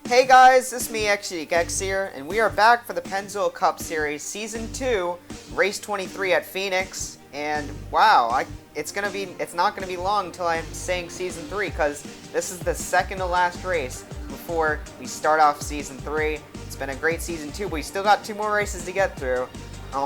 Hey guys, this is me, X here, and we are back for the Pennzoil Cup Series Season 2, Race 23 at Phoenix. And wow, it's not gonna be long until I'm saying Season 3, because this is the second to last race before we start off Season 3. It's been a great Season 2, but we still got 2 more races to get through.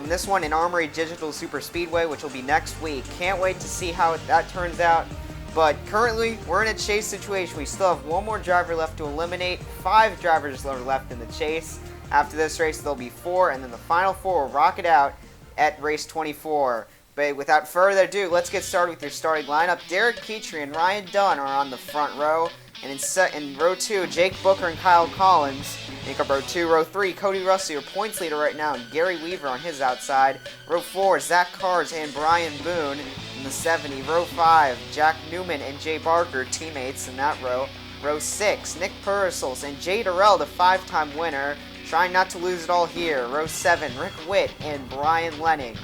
This one in Armory Digital Super Speedway, which will be next week. Can't wait to see how that turns out. But currently, we're in a chase situation. We still have 1 more driver left to eliminate. 5 drivers are left in the chase. After this race, there'll be 4, and then the final 4 will rock it out at race 24. But without further ado, let's get started with your starting lineup. Derek Petrie and Ryan Dunn are on the front row. And in row 2, Jake Booker and Kyle Collins make up row 2. Row 3, Cody Russell, your points leader right now, and Gary Weaver on his outside. Row 4, Zach Cars and Brian Boone in the 70. Row 5, Jack Newman and Jay Barker, teammates in that row. Row 6, Nick Purcell and Jay Durrell, the 5-time winner, trying not to lose it all here. Row 7, Rick Witt and Brian Lenning.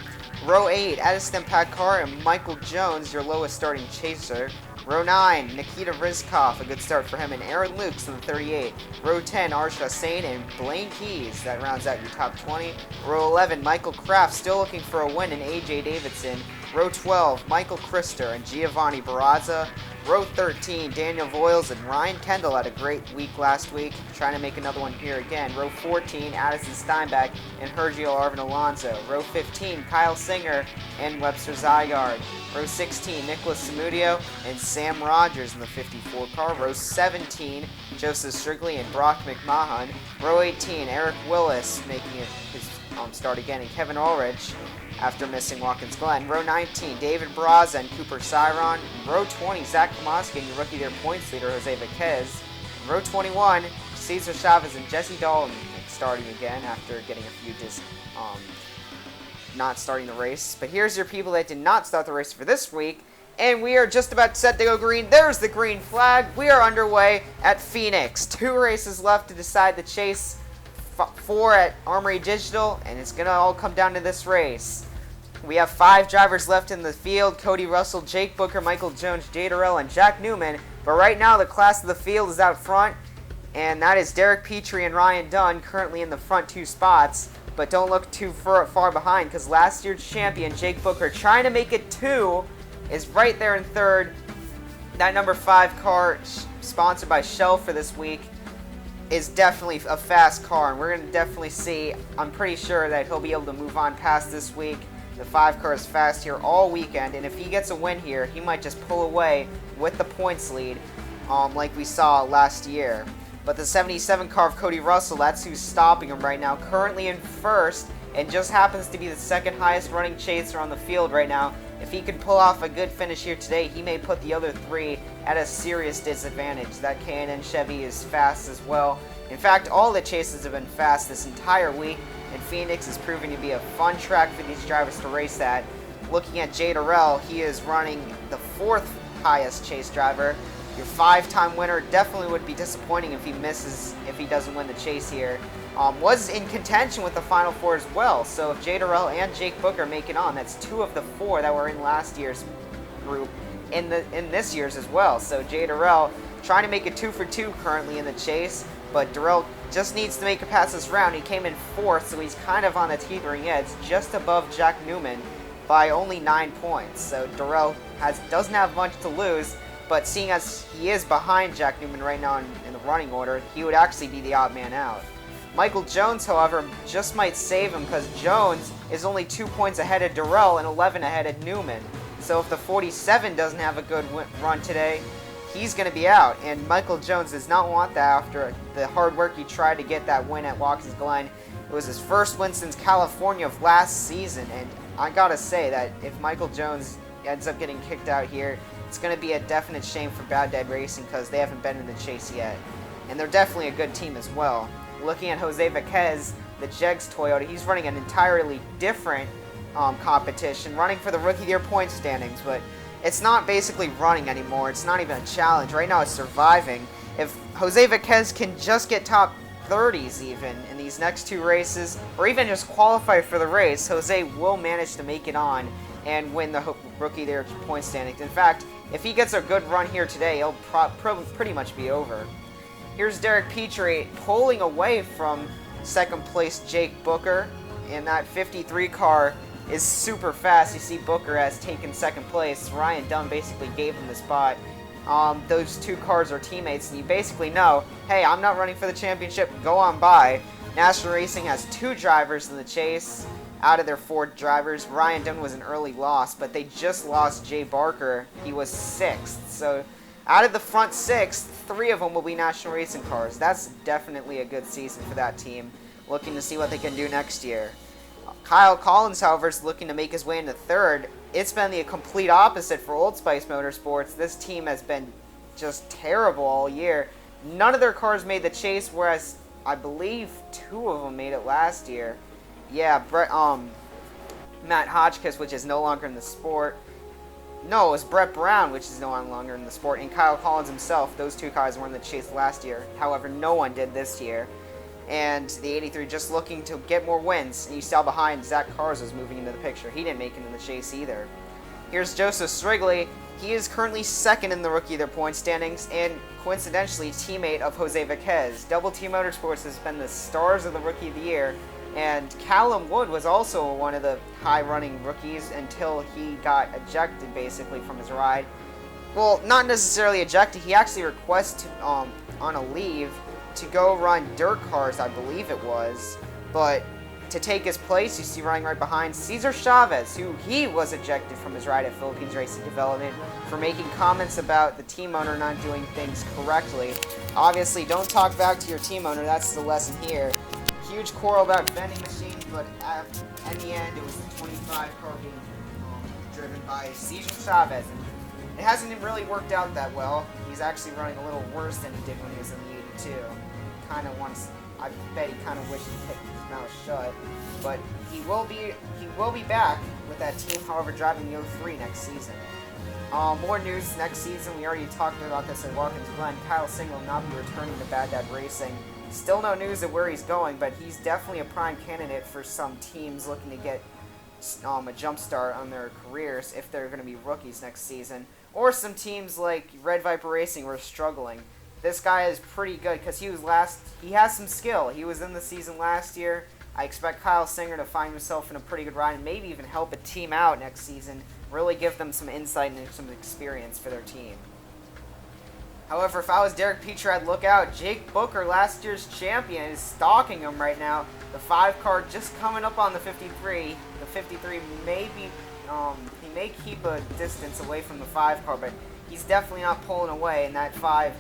Row 8, Addison Packard and Michael Jones, your lowest starting chaser. Row 9, Nikita Rizkov, a good start for him, and Aaron Lukes in the 38. Row 10, Arsha Sain and Blaine Keys, that rounds out your top 20. Row 11, Michael Kraft, still looking for a win, and AJ Davidson. Row 12, Michael Krister and Giovanni Barraza. Row 13, Daniel Voiles and Ryan Kendall had a great week last week, trying to make another one here again. Row 14, Addison Steinbach and Sergio Arvin Alonso. Row 15, Kyle Singer and Webster Zygarde. Row 16, Nicholas Samudio and Sam Rogers in the 54 car. Row 17, Joseph Strigley and Brock McMahon. Row 18, Eric Willis making it his start again, and Kevin Ulrich after missing Watkins Glen. Row 19, David Braza and Cooper Cyron. Row 20, Zach Komoski and your rookie their points leader, Jose Vaquez. Row 21, Cesar Chavez and Jesse Dalton starting again after getting a few not starting the race. But here's your people that did not start the race for this week. And we are just about set to go green. There's the green flag. We are underway at Phoenix. 2 races left to decide the chase. 4 at Armory Digital, and it's going to all come down to this race. We have 5 drivers left in the field: Cody Russell, Jake Booker, Michael Jones, Jay Durrell, and Jack Newman. But right now, the class of the field is out front, and that is Derek Petrie and Ryan Dunn currently in the front 2 spots. But don't look too far behind, because last year's champion, Jake Booker, trying to make it 2, is right there in 3rd. That number 5 car, sponsored by Shell for this week, is definitely a fast car, and we're going to definitely see, I'm pretty sure that he'll be able to move on past this week. The 5 car is fast here all weekend, and if he gets a win here, he might just pull away with the points lead like we saw last year. But the 77 car of Cody Russell, that's who's stopping him right now, currently in 1st, and just happens to be the 2nd highest running chaser on the field right now. If he can pull off a good finish here today, he may put the other 3 at a serious disadvantage. That K&N Chevy is fast as well. In fact, all the chases have been fast this entire week, and Phoenix is proving to be a fun track for these drivers to race at. Looking at Jay Durrell, he is running the 4th highest chase driver. Your 5-time winner definitely would be disappointing if he doesn't win the chase here. Was in contention with the Final 4 as well, so if Jay Durrell and Jake Booker make it on, that's 2 of the 4 that were in last year's group in this year's as well. So Jay Durrell trying to make it 2 for 2 currently in the chase, but Durrell just needs to make it past this round. He came in 4th, so he's kind of on the teetering edge, just above Jack Newman by only 9 points. So Durrell doesn't have much to lose, but seeing as he is behind Jack Newman right now in the running order, he would actually be the odd man out. Michael Jones, however, just might save him, because Jones is only 2 points ahead of Durrell and 11 ahead of Newman. So if the 47 doesn't have a good run today, he's going to be out. And Michael Jones does not want that after the hard work he tried to get that win at Watkins Glen. It was his first win since California of last season. And I got to say that if Michael Jones ends up getting kicked out here, it's going to be a definite shame for Bad Dad Racing, because they haven't been in the chase yet. And they're definitely a good team as well. Looking at Jose Vaquez, the Jegs Toyota, he's running an entirely different competition, running for the Rookie of the Year point standings, but it's not basically running anymore. It's not even a challenge. Right now it's surviving. If Jose Vaquez can just get top 30s even in these next 2 races, or even just qualify for the race, Jose will manage to make it on and win the Rookie of the Year point standings. In fact, if he gets a good run here today, he'll pretty much be over. Here's Derek Petrie pulling away from second place Jake Booker, and that 53 car is super fast. You see Booker has taken second place. Ryan Dunn basically gave him the spot. Those two cars are teammates, and you basically know, hey, I'm not running for the championship, go on by. National Racing has 2 drivers in the chase. Out of their 4 drivers, Ryan Dunn was an early loss, but they just lost Jay Barker. He was 6th. So out of the front 6, 3 of them will be National Racing cars. That's definitely a good season for that team, looking to see what they can do next year. Kyle Collins, however, is looking to make his way into 3rd. It's been the complete opposite for Old Spice Motorsports. This team has been just terrible all year. None of their cars made the chase, whereas I believe 2 of them made it last year. Yeah, Matt Hotchkiss, which is no longer in the sport. No, it was Brett Brown, which is no longer in the sport, and Kyle Collins himself. Those 2 guys were in the chase last year. However, no one did this year. And the 83 just looking to get more wins. And you saw behind, Zach Cars was moving into the picture. He didn't make it in the chase either. Here's Joseph Strigley. He is currently 2nd in the Rookie of the Point standings, and coincidentally, teammate of Jose Viquez. Double T Motorsports has been the stars of the Rookie of the Year. And Callum Wood was also one of the high-running rookies until he got ejected, basically, from his ride. Well, not necessarily ejected. He actually requested on a leave to go run dirt cars, I believe it was. But to take his place, you see running right behind Cesar Chavez, who he was ejected from his ride at Philippines Racing Development for making comments about the team owner not doing things correctly. Obviously, don't talk back to your team owner. That's the lesson here. Huge quarrel about vending machines, but in the end, it was the 25 car being driven by Cesar Chavez. And it hasn't really worked out that well. He's actually running a little worse than he did when he was in the 82. I bet he kind of wished he kept his mouth shut. But he will be back with that team, however, driving the 03 next season. More news next season. We already talked about this at Watkins Glen. Kyle Singer will not be returning to Bad Dad Racing. Still no news of where he's going, but he's definitely a prime candidate for some teams looking to get a jump start on their careers if they're going to be rookies next season. Or some teams like Red Viper Racing who are struggling. This guy is pretty good because he has some skill. He was in the season last year. I expect Kyle Singer to find himself in a pretty good ride and maybe even help a team out next season. Really give them some insight and some experience for their team. However, if I was Derek Petrie, I'd look out. Jake Booker, last year's champion, is stalking him right now. The 5 car just coming up on the 53. The 53 may be, he may keep a distance away from the 5 car, but he's definitely not pulling away. And that 5,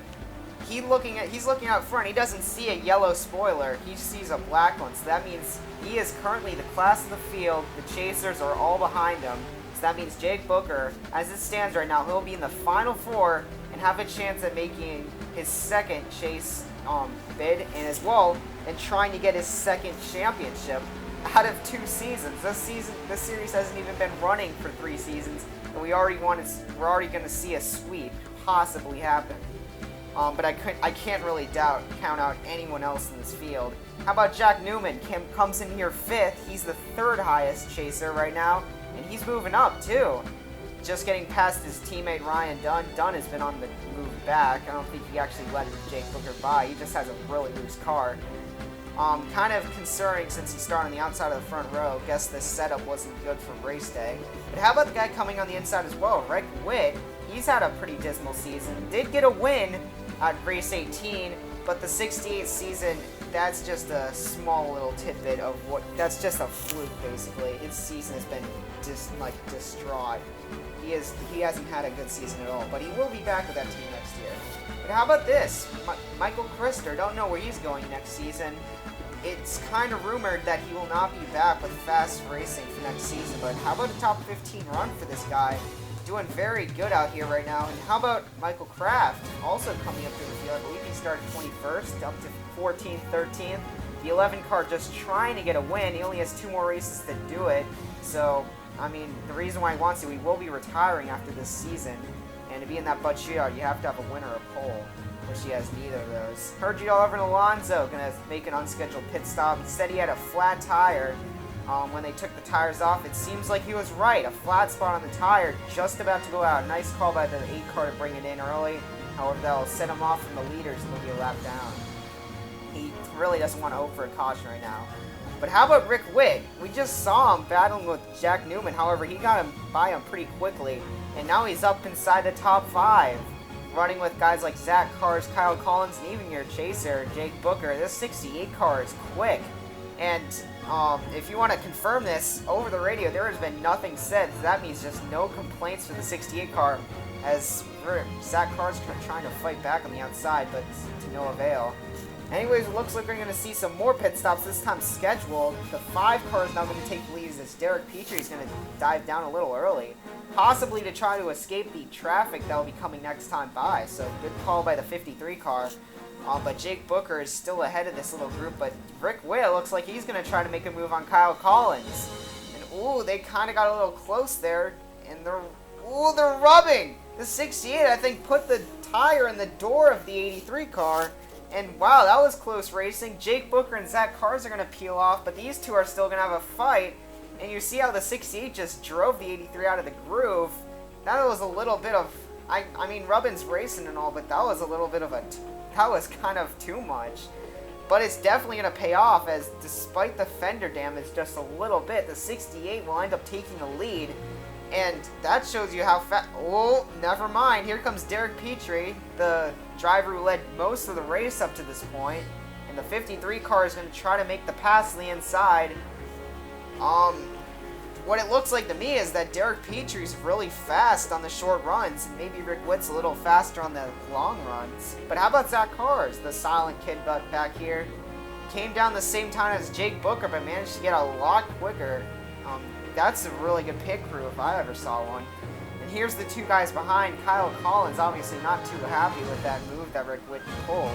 he's looking out front. He doesn't see a yellow spoiler. He sees a black one. So that means he is currently the class of the field. The chasers are all behind him. So that means Jake Booker, as it stands right now, he'll be in the final 4 and have a chance at making his 2nd chase bid, and trying to get his 2nd championship out of 2 seasons. This series hasn't even been running for 3 seasons, and we're already going to see a sweep possibly happen. But I can't really count out anyone else in this field. How about Jack Newman? Comes in here 5th. He's the 3rd highest chaser right now, and he's moving up too. Just getting past his teammate Ryan Dunn. Dunn has been on the move back. I don't think he actually let Jake Booker by. He just has a really loose car. Kind of concerning since he started on the outside of the front row. Guess this setup wasn't good for race day. But how about the guy coming on the inside as well? Rick Witt. He's had a pretty dismal season. Did get a win at race 18, but the 68th season, that's just a small little tidbit of that's just a fluke basically. His season has been distraught. He hasn't had a good season at all, but he will be back with that team next year. But how about this? Michael Krister, don't know where he's going next season. It's kind of rumored that he will not be back with Fast Racing for next season, but how about a top 15 run for this guy? Doing very good out here right now. And how about Michael Kraft, also coming up to the field? I believe he started 21st, up to 14th, 13th. The 11 car just trying to get a win. He only has 2 more races to do it. So, I mean, the reason why he wants to, he will be retiring after this season. And to be in that Bud Shootout, you have to have a win or a pole, which he has neither of those. Heard you all over in Alonso, going to make an unscheduled pit stop. Instead, he had a flat tire. When they took the tires off, it seems like he was right. A flat spot on the tire, just about to go out. Nice call by the 8 car to bring it in early. However, that'll set him off from the leaders and he'll be a lap down. He really doesn't want to hope for a caution right now. But how about Rick Witt? We just saw him battling with Jack Newman. However, he got him by him pretty quickly. And now he's up inside the top 5. Running with guys like Zach Cars, Kyle Collins, and even your chaser, Jake Booker. This 68 car is quick. And if you want to confirm this, over the radio, there has been nothing said. So that means just no complaints for the 68 car. As Zach Cars trying to fight back on the outside, but to no avail. Anyways, it looks like we're going to see some more pit stops, this time scheduled. The 5 car is now going to take the lead as Derek Petrie is going to dive down a little early. Possibly to try to escape the traffic that will be coming next time by. So good call by the 53 car. But Jake Booker is still ahead of this little group. But Rick Witt looks like he's going to try to make a move on Kyle Collins. And ooh, they kind of got a little close there. And they're rubbing. The 68, I think, put the tire in the door of the 83 car. And wow, that was close racing. Jake Booker and Zach Cars are going to peel off, but these two are still going to have a fight. And you see how the 68 just drove the 83 out of the groove. That was a little bit of, I mean, Rubbin's racing and all, but that was a little bit of that was kind of too much. But it's definitely going to pay off, as despite the fender damage just a little bit, the 68 will end up taking the lead. And that shows you how fast. Oh, never mind. Here comes Derek Petrie, the driver who led most of the race up to this point. And the 53 car is going to try to make the pass to the inside. What it looks like to me is that Derek Petrie's really fast on the short runs, and maybe Rick Witt's a little faster on the long runs. But how about Zach Cars, the silent kid back here? Came down the same time as Jake Booker, but managed to get a lot quicker. That's a really good pit crew if I ever saw one. And here's the 2 guys behind. Kyle Collins obviously not too happy with that move that Rick Witt pulled.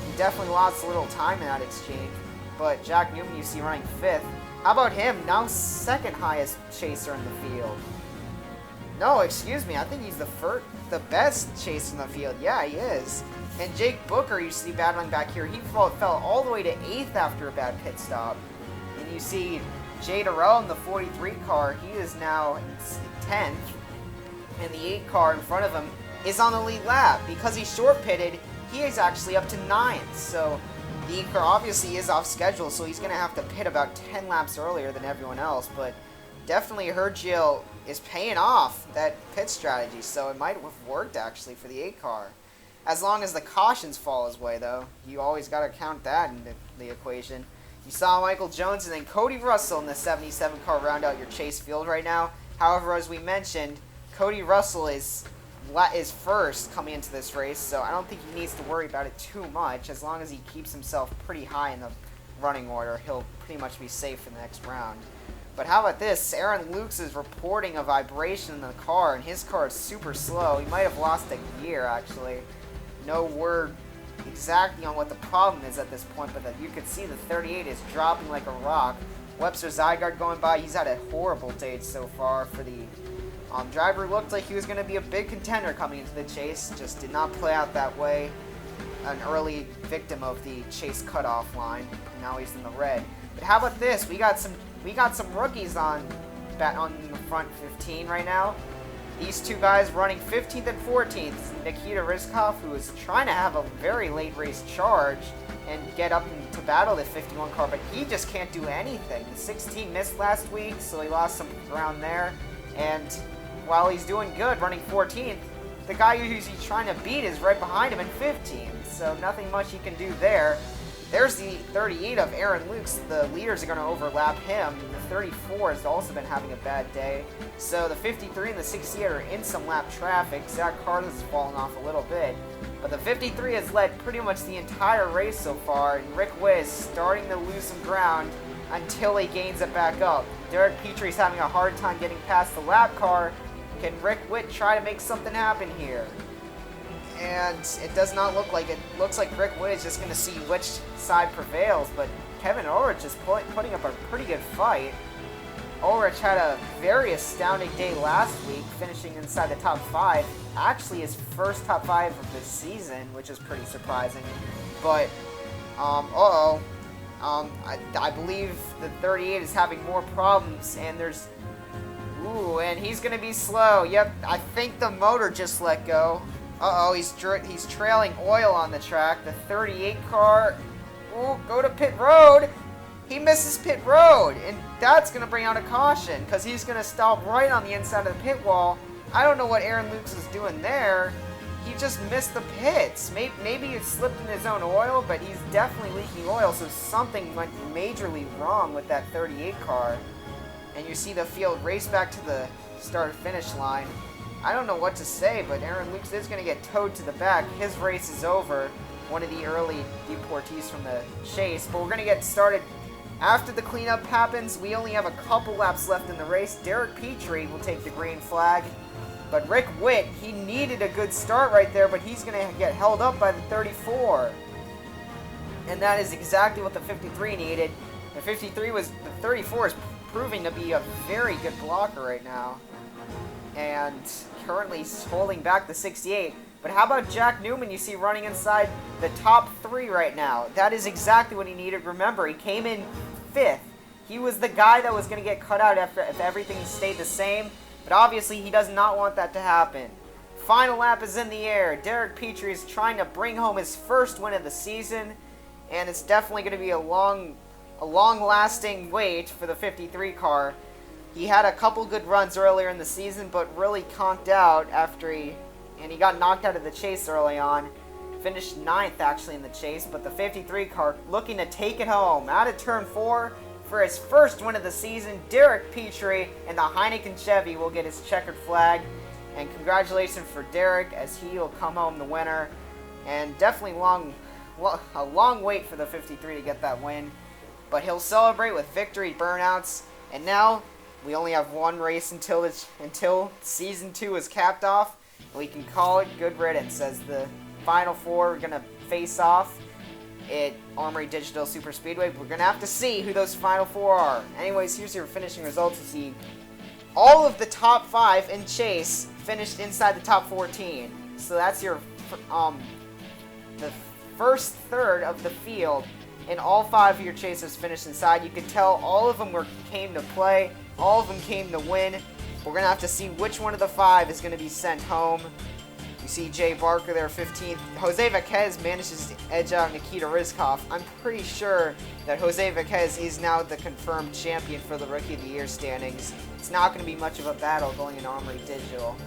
He definitely lost a little time in that exchange. But Jack Newman you see running 5th. How about him? Now 2nd highest chaser in the field. No, excuse me. I think he's the best chaser in the field. Yeah, he is. And Jake Booker you see battling back here. He fell all the way to 8th after a bad pit stop. And you see Jay Durrell in the 43 car, he is now 10th, and the 8 car in front of him is on the lead lap. Because he's short pitted, he is actually up to 9th, so the 8 car obviously is off schedule, so he's going to have to pit about 10 laps earlier than everyone else, but definitely Hergil is paying off that pit strategy, so it might have worked actually for the 8 car. As long as the cautions fall his way, though, you always got to count that in the equation. You saw Michael Jones and then Cody Russell in the 77 car round out your chase field right now. However, as we mentioned, Cody Russell is first coming into this race, so I don't think he needs to worry about it too much. As long as he keeps himself pretty high in the running order, he'll pretty much be safe in the next round. But how about this? Aaron Lukes is reporting a vibration in the car, and his car is super slow. He might have lost a gear, actually. No word exactly on what the problem is at this point, but that you could see the 38 is dropping like a rock. Webster Zygarde going by. He's had a horrible day so far for the driver. Looked like he was going to be a big contender coming into the chase. Just did not play out that way. An early victim of the chase cutoff line. Now he's in the red. But how about this? We got some rookies on the front 15 right now. These 2 guys running 15th and 14th. Nikita Rizkov, who is trying to have a very late race charge and get up to battle the 51 car, but he just can't do anything. The 16 missed last week, so he lost some ground there. And while he's doing good running 14th, the guy who's he's trying to beat is right behind him in 15th, so nothing much he can do there. There's the 38 of Aaron Lukes. The leaders are going to overlap him. The 34 has also been having a bad day. So the 53 and the 68 are in some lap traffic. Zach Carter has fallen off a little bit. But the 53 has led pretty much the entire race so far. And Rick Witt is starting to lose some ground until he gains it back up. Derek Petrie's having a hard time getting past the lap car. Can Rick Witt try to make something happen here? And it does not look like it. Looks like Rick Witt is just going to see which side prevails, but Kevin Ulrich is putting up a pretty good fight. Ulrich had a very astounding day last week, finishing inside the top 5. Actually his first top 5 of the season, which is pretty surprising. But, I believe the 38 is having more problems, and there's... Ooh, and he's going to be slow. Yep, I think the motor just let go. Uh-oh, he's trailing Oil on the track. The 38 car. Ooh, go to pit road. He misses pit road, and that's going to bring out a caution because he's going to stop right on the inside of the pit wall. I don't know what Aaron Lukes is doing there. He just missed the pits. Maybe it slipped in his own oil, but he's definitely leaking oil, so something went majorly wrong with that 38 car. And you see the field race back to the start-finish line. I don't know what to say, but Aaron Lukes is going to get towed to the back. His race is over. One of the early deportees from the chase. But we're going to get started after the cleanup happens. We only have a couple laps left in the race. Derek Petrie will take the green flag. But Rick Witt, he needed a good start right there, but he's going to get held up by the 34. And that is exactly what the 53 needed. The 34 is proving to be a very good blocker right now. And currently holding back the 68. But how about Jack Newman, you see running inside the top 3 right now? That is exactly what he needed. Remember, he came in 5th. He was the guy that was going to get cut out if everything stayed the same. But obviously, he does not want that to happen. Final lap is in the air. Derek Petrie is trying to bring home his first win of the season. And it's definitely going to be a long-lasting wait for the 53 car. He had a couple good runs earlier in the season, but really conked out after he got knocked out of the chase early on. Finished 9th actually in the chase, but the 53 car looking to take it home. Out of turn 4 for his first win of the season, Derek Petrie and the Heineken Chevy will get his checkered flag. And congratulations for Derek as he will come home the winner. And definitely a long wait for the 53 to get that win. But he'll celebrate with victory burnouts. And now we only have one race until season 2 is capped off. We can call it good riddance as the final 4 are going to face off at Armory Digital Super Speedway. We're going to have to see who those final 4 are. Anyways, here's your finishing results. You see all of the top 5 in chase finished inside the top 14. So that's your the first third of the field, and all 5 of your chasers finished inside. You could tell all of them came to play. All of them came to win. We're going to have to see which one of the 5 is going to be sent home. You see Jay Barker there, 15th. Jose Vaquez manages to edge out Nikita Rizkov. I'm pretty sure that Jose Vaquez is now the confirmed champion for the Rookie of the Year standings. It's not going to be much of a battle going in Armory Digital.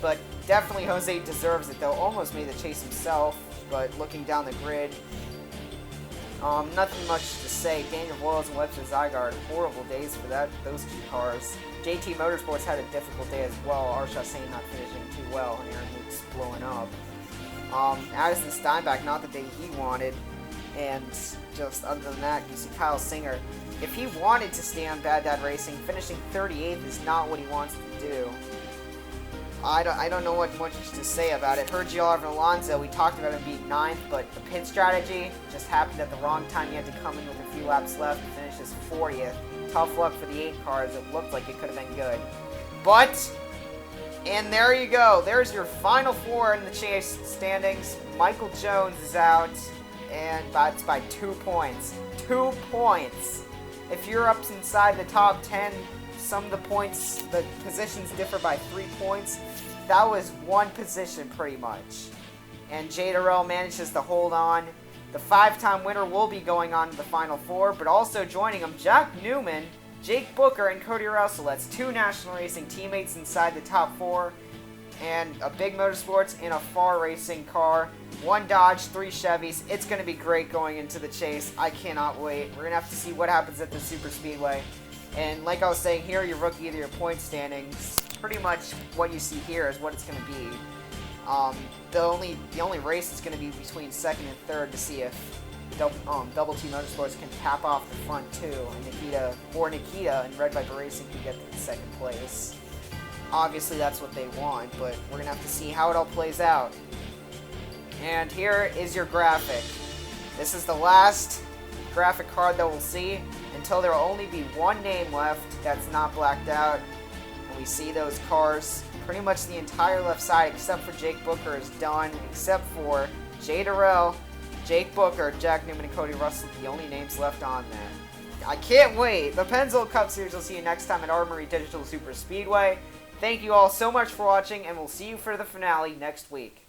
But definitely Jose deserves it, though. Almost made the chase himself, but looking down the grid, nothing much to say. Daniel Boyles and Webster Zygarde, horrible days for those 2 cars. JT Motorsports had a difficult day as well. Arsha Sain not finishing too well, and Aaron Lukes blowing up. Addison Steinbach, not the day he wanted. And just other than that, you see Kyle Singer. If he wanted to stay on Bad Dad Racing, finishing 38th is not what he wants to do. I don't know what much to say about it. Sergio Alonso, we talked about him being 9th, but the pit strategy just happened at the wrong time. He had to come in with a few laps left to finish his 40th. Tough luck for the 8 cars. It looked like it could have been good. And there you go. There's your final 4 in the chase standings. Michael Jones is out, and that's by 2 points. 2 points. If you're up inside the top 10, some of the positions differ by 3 points. That was 1 position pretty much. And Jay Durrell manages to hold on. The 5-time winner will be going on to the final 4, but also joining him, Jack Newman, Jake Booker, and Cody Russell. That's 2 National Racing teammates inside the top 4. And a Big Motorsports and a Far Racing car. 1 Dodge, 3 Chevys. It's going to be great going into the chase. I cannot wait. We're going to have to see what happens at the Super Speedway. And like I was saying, here are your Rookie of the Year point standings. Pretty much what you see here is what it's going to be. The only race is going to be between 2nd and 3rd to see if Double T Motorsports can tap off the front 2, and Nikita and Red Viper Racing can get to 2nd place. Obviously, that's what they want, but we're going to have to see how it all plays out. And here is your graphic. This is the last graphic card that we'll see until there will only be 1 name left that's not blacked out. And we see those cars. Pretty much the entire left side, except for Jake Booker, is done, except for Jay Durrell, Jake Booker, Jack Newman, and Cody Russell, the only names left on there. I can't wait. The Pennzoil Cup Series will see you next time at Armory Digital Super Speedway. Thank you all so much for watching, and we'll see you for the finale next week.